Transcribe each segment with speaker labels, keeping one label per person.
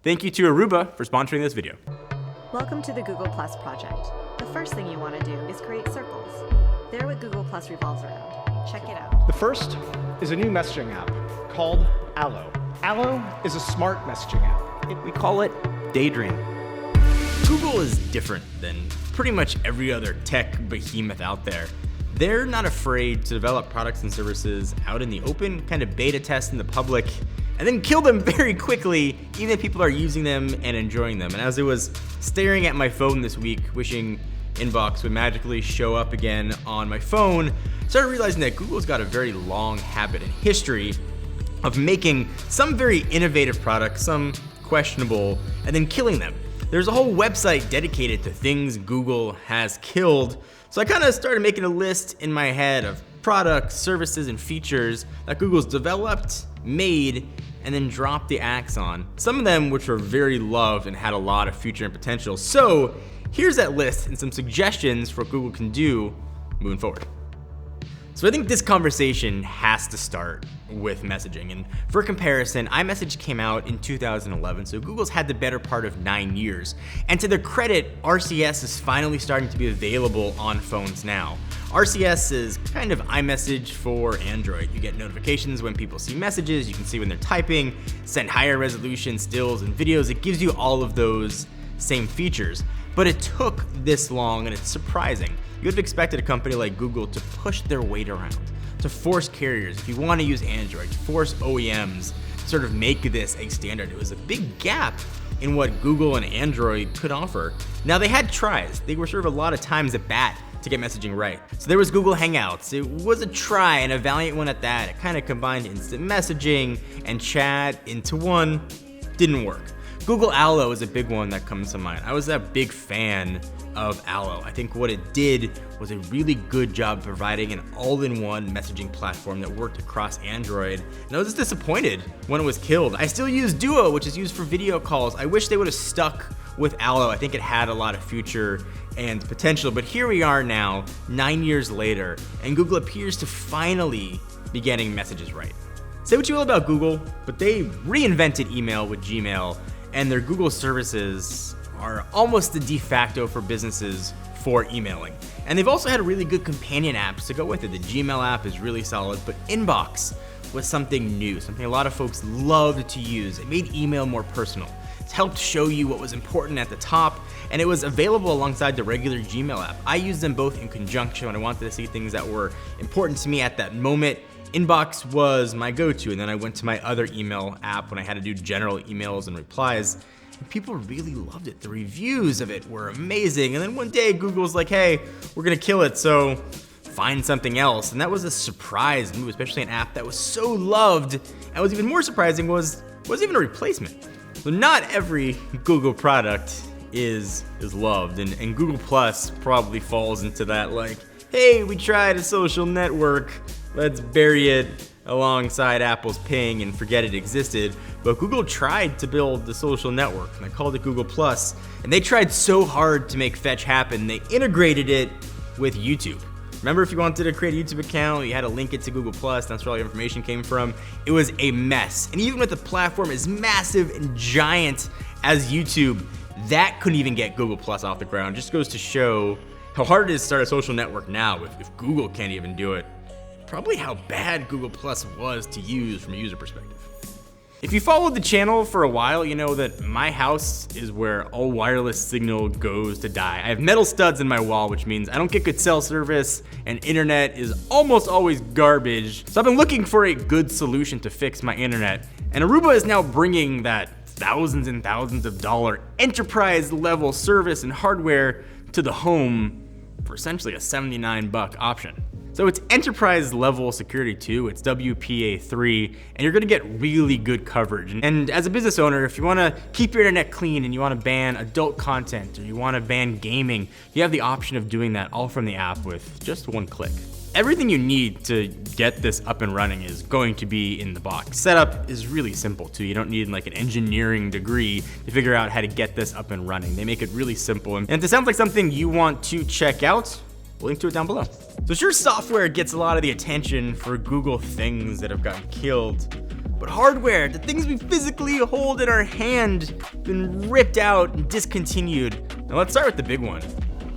Speaker 1: Thank you to Aruba for sponsoring this video.
Speaker 2: Welcome to the Google Plus project. The first thing you want to do is create circles. They're what Google Plus revolves around. Check it out.
Speaker 3: The first is a new messaging app called Allo. Allo is a smart messaging app.
Speaker 1: We call it Daydream. Google is different than pretty much every other tech behemoth out there. They're not afraid to develop products and services out in the open, kind of beta test in the public, and then kill them very quickly, even if people are using them and enjoying them. And as I was staring at my phone this week, wishing Inbox would magically show up again on my phone, I started realizing that Google's got a very long habit and history of making some very innovative products, some questionable, and then killing them. There's a whole website dedicated to things Google has killed. So I kind of started making a list in my head of products, services, and features that Google's developed, made, and then dropped the axe on. Some of them which were very loved and had a lot of future and potential. So here's that list and some suggestions for what Google can do moving forward. So I think this conversation has to start with messaging. And for comparison, iMessage came out in 2011, so Google's had the better part of 9 years. And to their credit, RCS is finally starting to be available on phones now. RCS is kind of iMessage for Android. You get notifications when people see messages, you can see when they're typing, send higher resolution stills and videos. It gives you all of those same features. But it took this long, and it's surprising. You would have expected a company like Google to push their weight around, to force carriers, if you want to use Android, to force OEMs to sort of make this a standard. It was a big gap in what Google and Android could offer. Now, they had tries. They were sort of a lot of times at bat to get messaging right. So there was Google Hangouts. It was a try, and a valiant one at that. It kind of combined instant messaging and chat into one. Didn't work. Google Allo is a big one that comes to mind. I was a big fan of Allo. I think what it did was a really good job providing an all-in-one messaging platform that worked across Android. And I was disappointed when it was killed. I still use Duo, which is used for video calls. I wish they would have stuck with Allo. I think it had a lot of future and potential, but here we are now, 9 years later, and Google appears to finally be getting messages right. Say what you will about Google, but they reinvented email with Gmail, and their Google services are almost the de facto for businesses for emailing. And they've also had really good companion apps to go with it. The Gmail app is really solid, but Inbox was something new, something a lot of folks loved to use. It made email more personal. It's helped show you what was important at the top, and it was available alongside the regular Gmail app. I used them both in conjunction when I wanted to see things that were important to me at that moment. Inbox was my go-to, and then I went to my other email app when I had to do general emails and replies. And people really loved it. The reviews of it were amazing. And then one day Google's like, hey, we're gonna kill it, so find something else. And that was a surprise move, especially an app that was so loved. And what's even more surprising was it wasn't even a replacement. So not every Google product is loved, and Google Plus probably falls into that, like, hey, we tried a social network, let's bury it alongside Apple's Ping and forget it existed. But Google tried to build the social network, and they called it Google Plus, and they tried so hard to make Fetch happen, they integrated it with YouTube. Remember, if you wanted to create a YouTube account, you had to link it to Google Plus, that's where all your information came from. It was a mess. And even with the platform as massive and giant as YouTube, that couldn't even get Google Plus off the ground. Just goes to show how hard it is to start a social network now if Google can't even do it. Probably how bad Google Plus was to use from a user perspective. If you followed the channel for a while, you know that my house is where all wireless signal goes to die. I have metal studs in my wall, which means I don't get good cell service, and internet is almost always garbage. So I've been looking for a good solution to fix my internet, and Aruba is now bringing that thousands and thousands of dollar enterprise level service and hardware to the home for essentially a $79 option. So it's enterprise level security too, it's WPA3, and you're gonna get really good coverage. And as a business owner, if you wanna keep your internet clean and you wanna ban adult content or you wanna ban gaming, you have the option of doing that all from the app with just one click. Everything you need to get this up and running is going to be in the box. Setup is really simple too. You don't need like an engineering degree to figure out how to get this up and running. They make it really simple. And if this sounds like something you want to check out, we'll link to it down below. So sure, software gets a lot of the attention for Google things that have gotten killed, but hardware, the things we physically hold in our hand, been ripped out and discontinued. Now let's start with the big one,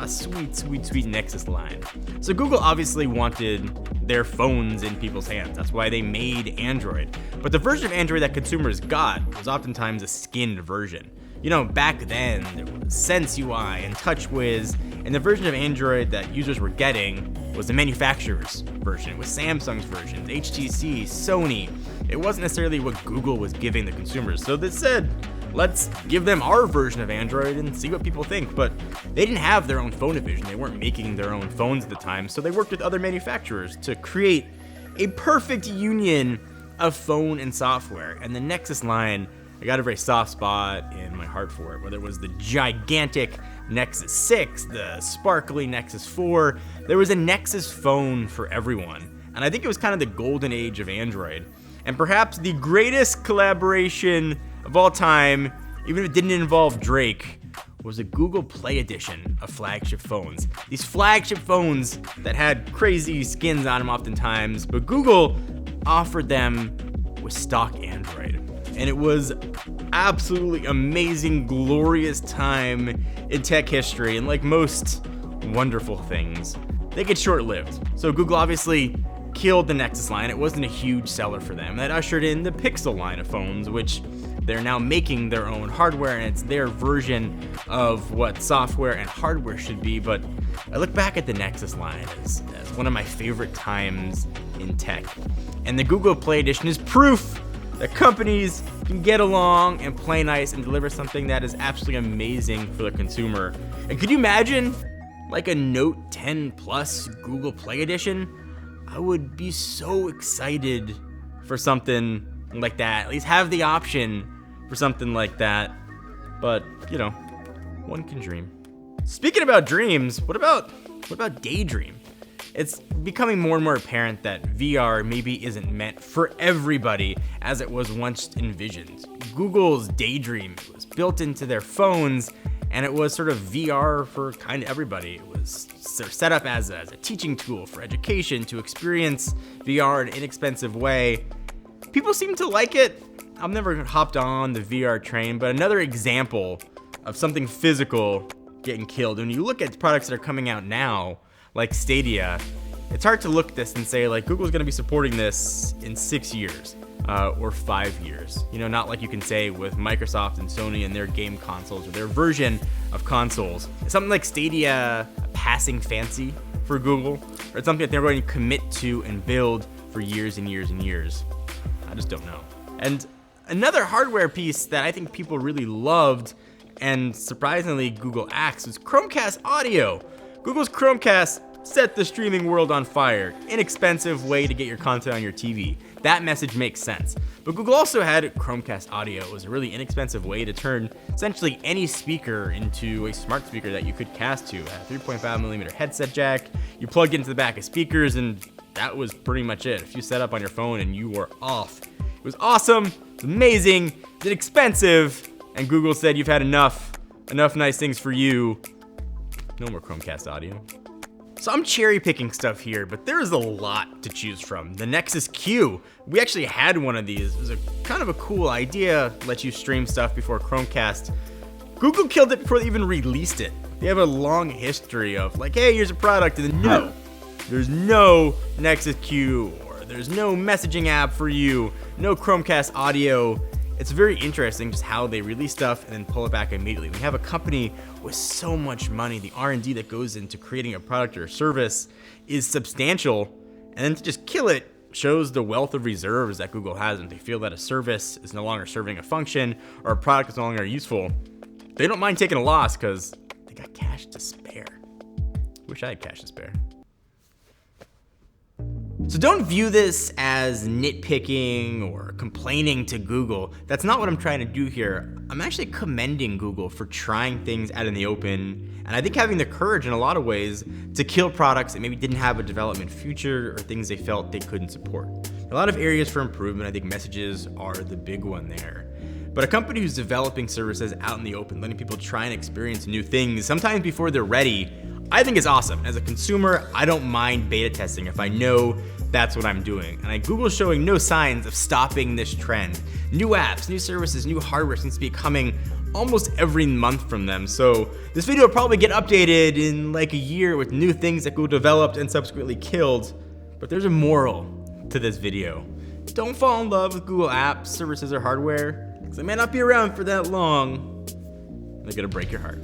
Speaker 1: a sweet Nexus line. So Google obviously wanted their phones in people's hands. That's why they made Android. But the version of Android that consumers got was oftentimes a skinned version. You know, back then, there was Sense UI and TouchWiz, and the version of Android that users were getting was the manufacturer's version. It was Samsung's version, HTC, Sony. It wasn't necessarily what Google was giving the consumers. So they said, let's give them our version of Android and see what people think. But they didn't have their own phone division. They weren't making their own phones at the time, so they worked with other manufacturers to create a perfect union of phone and software. And the Nexus line, I got a very soft spot in my heart for it, whether it was the gigantic Nexus 6, the sparkly Nexus 4, there was a Nexus phone for everyone. And I think it was kind of the golden age of Android. And perhaps the greatest collaboration of all time, even if it didn't involve Drake, was a Google Play edition of flagship phones. These flagship phones that had crazy skins on them oftentimes, but Google offered them with stock Android. And it was absolutely amazing, glorious time in tech history. And like most wonderful things, they get short-lived. So Google obviously killed the Nexus line. It wasn't a huge seller for them. That ushered in the Pixel line of phones, which they're now making their own hardware, and it's their version of what software and hardware should be. But I look back at the Nexus line as one of my favorite times in tech. And the Google Play Edition is proof that companies can get along and play nice and deliver something that is absolutely amazing for the consumer. And could you imagine like a Note 10 Plus Google Play Edition? I would be so excited for something like that. At least have the option for something like that. But, you know, one can dream. Speaking about dreams, what about Daydream? It's becoming more and more apparent that VR maybe isn't meant for everybody as it was once envisioned. Google's Daydream was built into their phones, and it was sort of VR for kind of everybody. It was set up as a teaching tool for education to experience VR in an inexpensive way. People seem to like it. I've never hopped on the VR train, but another example of something physical getting killed. When you look at products that are coming out now, like Stadia, it's hard to look at this and say like Google's gonna be supporting this in 6 years or 5 years. You know, not like you can say with Microsoft and Sony and their game consoles or their version of consoles. Is something like Stadia a passing fancy for Google, or it's something that they're going to commit to and build for years and years and years? I just don't know. And another hardware piece that I think people really loved, and surprisingly Google axed, was Chromecast audio. Google's Chromecast set the streaming world on fire. Inexpensive way to get your content on your TV. That message makes sense. But Google also had Chromecast audio. It was a really inexpensive way to turn essentially any speaker into a smart speaker that you could cast to. A 3.5mm headset jack, you plugged into the back of speakers, and that was pretty much it. If you set up on your phone and you were off. It was awesome, it was amazing, it's inexpensive, and Google said you've had enough nice things for you. No more Chromecast audio. So I'm cherry picking stuff here, but there is a lot to choose from. The Nexus Q, we actually had one of these. It was a kind of a cool idea, let you stream stuff before Chromecast. Google killed it before they even released it. They have a long history of like, hey, here's a product, and then no, there's no Nexus Q, or there's no messaging app for you, no Chromecast audio. It's very interesting just how they release stuff and then pull it back immediately. We have a company with so much money. The R&D that goes into creating a product or a service is substantial, and then to just kill it shows the wealth of reserves that Google has. And they feel that a service is no longer serving a function or a product is no longer useful, they don't mind taking a loss because they got cash to spare. Wish I had cash to spare. So don't view this as nitpicking or complaining to Google. That's not what I'm trying to do here. I'm actually commending Google for trying things out in the open, and I think having the courage in a lot of ways to kill products that maybe didn't have a development future or things they felt they couldn't support. A lot of areas for improvement. I think messages are the big one there. But a company who's developing services out in the open, letting people try and experience new things, sometimes before they're ready, I think is awesome. As a consumer, I don't mind beta testing if I know that's what I'm doing. And Google's showing no signs of stopping this trend. New apps, new services, new hardware seems to be coming almost every month from them. So this video will probably get updated in like a year with new things that Google developed and subsequently killed. But there's a moral to this video. Don't fall in love with Google apps, services, or hardware, because they may not be around for that long. They're gonna break your heart.